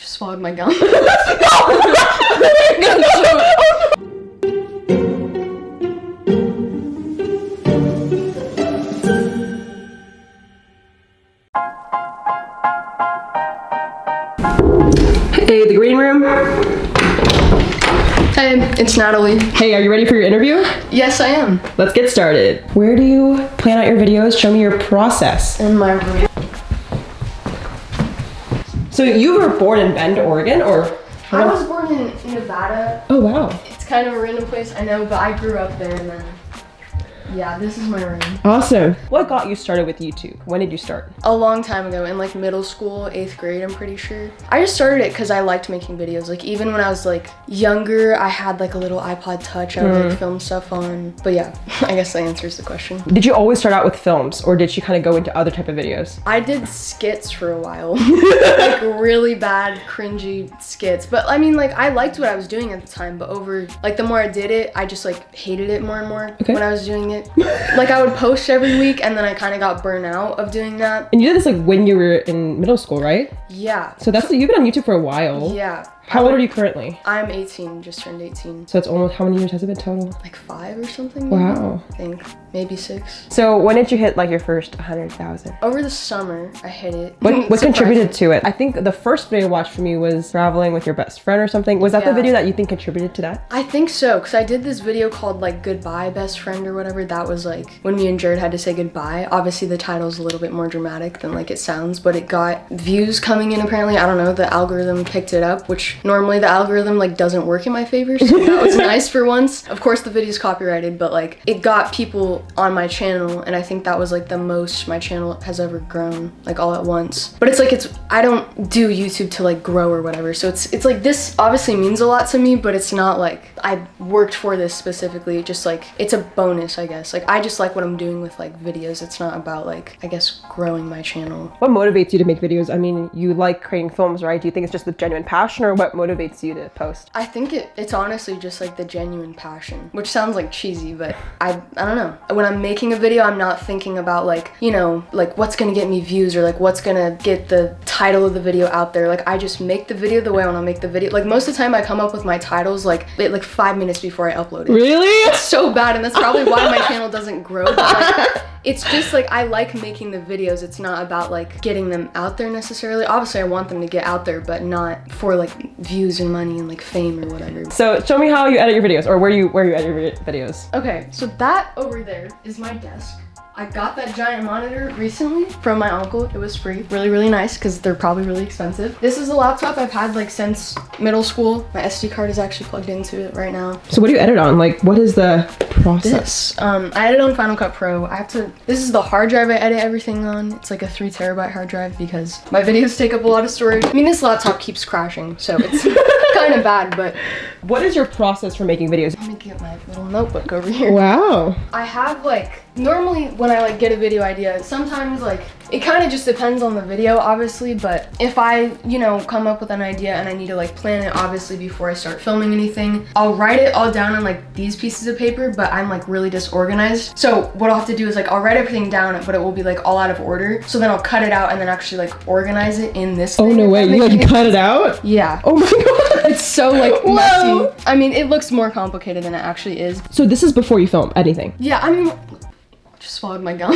Just swallowed my gum. Hey, the green room. Hey, it's Natalie. Hey, are you ready for your interview? Yes, I am. Let's get started. Where do you plan out your videos? Show me your process. In my room. So you were born in Bend, Oregon, or? I was born in Nevada. Oh, wow. It's kind of a random place, I know, but I grew up there and then, yeah, this is my room. Awesome. What got you started with YouTube? When did you start? A long time ago, in like middle school, 8th grade, I'm pretty sure. I just started it because I liked making videos. Like even when I was like younger, I had like a little iPod Touch I would like film stuff on. But yeah, I guess that answers the question. Did you always start out with films, or did you kind of go into other type of videos? I did skits for a while. Like really bad, cringy skits. But I mean, like I liked what I was doing at the time, but over like the more I did it, I just like hated it more and more when I was doing it. Like I would post every week and then I kind of got burnt out of doing that. And you did this like when you were in middle school, right? Yeah. So that's you've been on YouTube for a while. Yeah. How old are you currently? I'm 18, just turned 18. So it's almost, how many years has it been total? Like 5 or something? Wow. I think, maybe 6. So when did you hit like your first 100,000? Over the summer, I hit it. What contributed to it? I think the first video I watched from you was traveling with your best friend or something. Was that the video that you think contributed to that? I think so, because I did this video called like Goodbye Best Friend or whatever. That was like when me and Jared had to say goodbye. Obviously the title's a little bit more dramatic than like it sounds, but it got views coming in apparently. I don't know, the algorithm picked it up, which normally the algorithm like doesn't work in my favor, so that was nice for once. Of course the video's copyrighted, but like it got people on my channel, and I think that was like the most my channel has ever grown, like all at once. But it's like I don't do YouTube to like grow or whatever, so it's like this obviously means a lot to me, but it's not like I worked for this specifically. Just like it's a bonus, I guess. Like I just like what I'm doing with like videos. It's not about like, I guess, growing my channel. What motivates you to make videos? I mean, you like creating films, right? Do you think it's just the genuine passion, or what motivates you to post? I think it's honestly just like the genuine passion, which sounds like cheesy, but I don't know. When I'm making a video, I'm not thinking about like, you know, like what's gonna get me views or like what's gonna get the title of the video out there. Like I just make the video the way I want to make the video. Like most of the time I come up with my titles like 5 minutes before I upload it. Really? It's so bad, and that's probably why my channel doesn't grow. But like, it's just like I like making the videos. It's not about like getting them out there necessarily. Obviously I want them to get out there, but not for like views and money and like fame or whatever. So show me how you edit your videos, or where you edit your videos. Okay, so that over there is my desk. I got that giant monitor recently from my uncle. It was free. Really, really nice because they're probably really expensive. This is a laptop I've had like since middle school. My SD card is actually plugged into it right now. So what do you edit on? Like what is the process? I edit on Final Cut Pro. This is the hard drive I edit everything on. It's like a 3 terabyte hard drive because my videos take up a lot of storage. I mean, this laptop keeps crashing, so it's kind of bad, but. What is your process for making videos? Let me get my little notebook over here. Wow. I have like, normally when I like get a video idea, sometimes like, it kind of just depends on the video, obviously, but if I, you know, come up with an idea and I need to like plan it, obviously, before I start filming anything, I'll write it all down on like these pieces of paper, but I'm like really disorganized. So what I'll have to do is like, I'll write everything down, but it will be like all out of order. So then I'll cut it out and then actually like organize it in this thing. Oh no way, you like cut it out? Yeah. Oh my god. It's so like messy. I mean, it looks more complicated than it actually is. So this is before you film anything? Yeah, I mean, just swallowed my gum.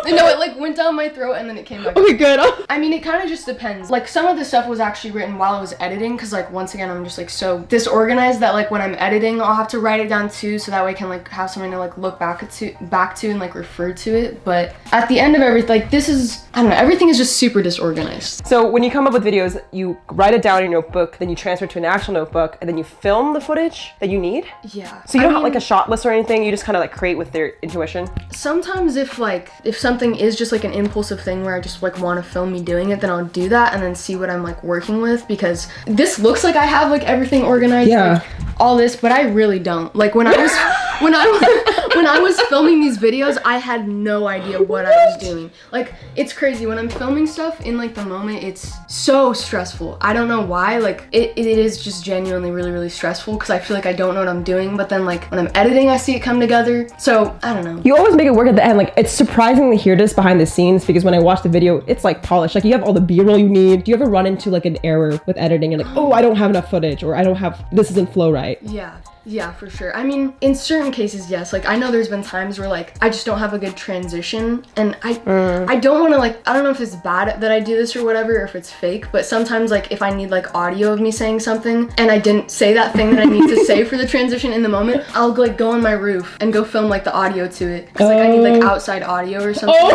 No, it like went down my throat and then it came back. Okay, good. I mean, it kind of just depends. Like some of the stuff was actually written while I was editing, because like once again, I'm just like so disorganized that like when I'm editing, I'll have to write it down too, so that way I can like have something to like look back to and like refer to it. But at the end of everything, like this is, I don't know, everything is just super disorganized. So when you come up with videos, you write it down in your notebook, then you transfer it to an actual notebook, and then you film the footage that you need? Yeah. So you don't have like a shot list or anything, you just kind of like create with their intuition? Sometimes if something is just like an impulsive thing where I just like want to film me doing it, then I'll do that and then see what I'm like working with, because this looks like I have like everything organized, like all this, but I really don't. Like when I when I was filming these videos, I had no idea what I was doing. Like, it's crazy. When I'm filming stuff in like the moment, it's so stressful. I don't know why. Like, it is just genuinely really, really stressful because I feel like I don't know what I'm doing. But then like when I'm editing, I see it come together. So I don't know. You always make it work at the end. Like, it's surprising to hear this behind the scenes because when I watch the video, it's like polished. Like, you have all the B-roll you need. Do you ever run into like an error with editing? You're like, oh, I don't have enough footage, or I don't have, this isn't flow right. Yeah, for sure. I mean, in certain cases, yes. Like, I know there's been times where like I just don't have a good transition, and I don't want to like, I don't know if it's bad that I do this or whatever, or if it's fake, but sometimes like if I need like audio of me saying something and I didn't say that thing that I need to say for the transition in the moment, I'll like go on my roof and go film like the audio to it because like I need like outside audio or something.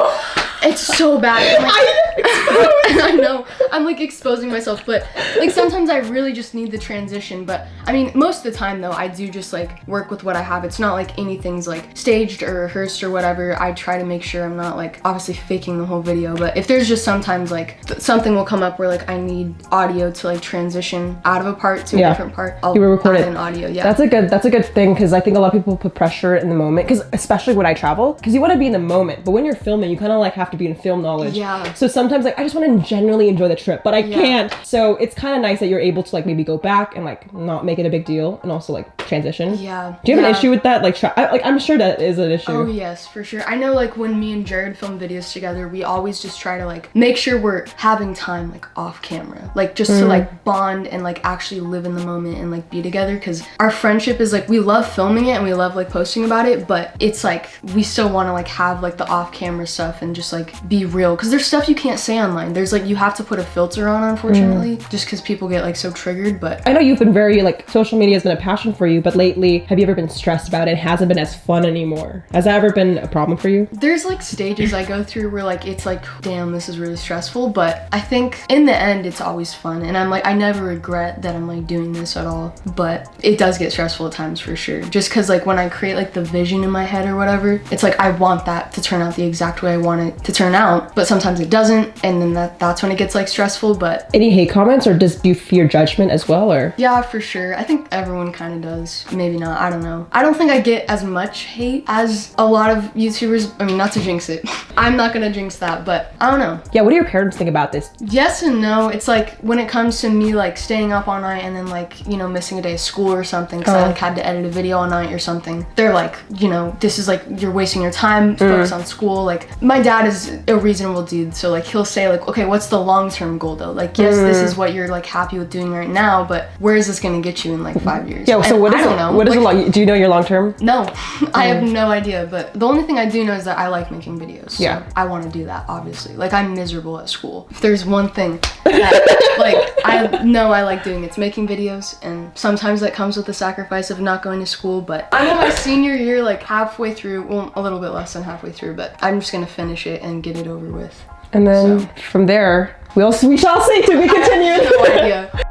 It's so bad. Like, I know, I'm like exposing myself, but like sometimes I really just need the transition. But I mean, most of the time though, I do just like work with what I have. It's not like anything's like staged or rehearsed or whatever. I try to make sure I'm not like obviously faking the whole video, but if there's just sometimes like something will come up where like I need audio to like transition out of a part to a different part, I'll add in audio. Yeah, that's a good thing, because I think a lot of people put pressure in the moment, because especially when I travel, because you want to be in the moment, but when you're filming, you kind of like have to be in film knowledge. Yeah. So sometimes like I just want to genuinely enjoy the trip, but I can't. So it's kind of nice that you're able to like maybe go back and like not make it a big deal, and also like transition. Yeah. Do you have an issue with that? Like, I'm sure that is an issue. Oh yes, for sure. I know like when me and Jared film videos together, we always just try to like make sure we're having time like off camera, like just to like bond and like actually live in the moment and like be together, because our friendship is like, we love filming it and we love like posting about it, but it's like we still want to like have like the off camera stuff and just like be real, because there's stuff you can't say online. There's like, you have to put a filter on, unfortunately, just because people get like so triggered. But I know you've been very like, social media has been a passion for you, but lately have you ever been stressed about it? It hasn't been as fun anymore. Has that ever been a problem for you? There's like stages I go through where like it's like, damn, this is really stressful, but I think in the end it's always fun, and I'm like, I never regret that I'm like doing this at all. But it does get stressful at times for sure, just because like when I create like the vision in my head or whatever, it's like I want that to turn out the exact way I want it to turn out, but sometimes it doesn't, and then that's when it gets like stressful. But any hate comments, or do you fear judgment as well? Or yeah, for sure. I think everyone kind of does. Maybe not, I don't know. I don't think I get as much hate as a lot of YouTubers. I mean, not to jinx it. I'm not gonna jinx that, but I don't know. Yeah, what do your parents think about this? Yes and no. It's like when it comes to me like staying up all night and then like, you know, missing a day of school or something because I like had to edit a video all night or something, they're like, you know, this is like, you're wasting your time to focus on school. Like, my dad is a reasonable dude, so like he'll say like, okay, what's the long-term goal though? Like, yes, this is what you're like happy with doing right now, but where is this gonna get you in like 5 years? Yeah, so and what is I don't know. What is like, do you know your long-term? No, I have no idea, but the only thing I do know is that I like making videos. So yeah, I want to do that, obviously. Like, I'm miserable at school. If there's one thing that like I know I like doing, it's making videos, and sometimes that comes with the sacrifice of not going to school. But I'm in my senior year, like halfway through, well, a little bit less than halfway through, but I'm just gonna finish it and get it over with. And then from there, we shall see to be continued. I have no idea.